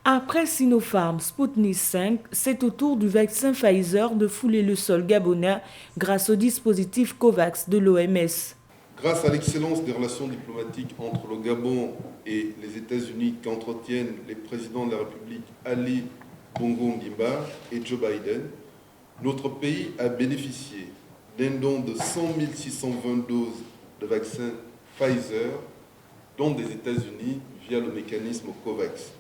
Après Sinopharm Sputnik 5, c'est au tour du vaccin Pfizer de fouler le sol gabonais grâce au dispositif COVAX de l'OMS. Grâce à l'excellence des relations diplomatiques entre le Gabon et les États-Unis qu'entretiennent les présidents de la République Ali Bongo Ondimba et Joe Biden, notre pays a bénéficié d'un don de 100 620 doses de vaccin Pfizer, dont des États-Unis via le mécanisme COVAX.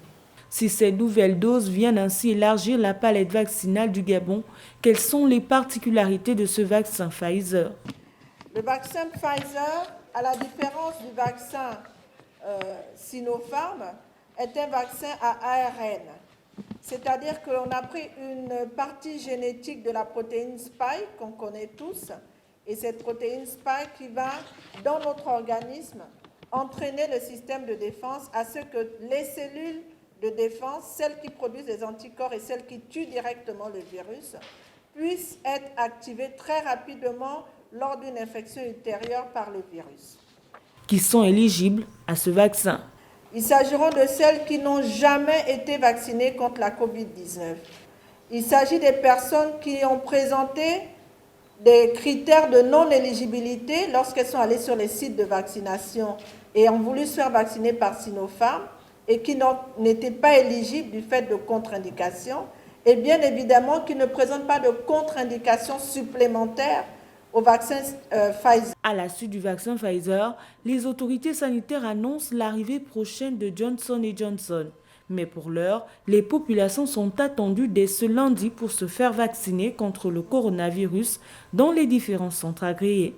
Si ces nouvelles doses viennent ainsi élargir la palette vaccinale du Gabon, quelles sont les particularités de ce vaccin Pfizer? Le vaccin Pfizer, à la différence du vaccin Sinopharm, est un vaccin à ARN. C'est-à-dire qu'on a pris une partie génétique de la protéine Spike, qu'on connaît tous, et cette protéine Spike qui va, dans notre organisme, entraîner le système de défense à ce que les cellules de défense, celles qui produisent des anticorps et celles qui tuent directement le virus, puissent être activées très rapidement lors d'une infection ultérieure par le virus. Qui sont éligibles à ce vaccin? Il s'agira de celles qui n'ont jamais été vaccinées contre la COVID-19. Il s'agit des personnes qui ont présenté des critères de non-éligibilité lorsqu'elles sont allées sur les sites de vaccination et ont voulu se faire vacciner par Sinopharm et qui n'étaient pas éligibles du fait de contre-indications, et bien évidemment qui ne présentent pas de contre-indications supplémentaires au vaccin Pfizer. À la suite du vaccin Pfizer, les autorités sanitaires annoncent l'arrivée prochaine de Johnson & Johnson. Mais pour l'heure, les populations sont attendues dès ce lundi pour se faire vacciner contre le coronavirus dans les différents centres agréés.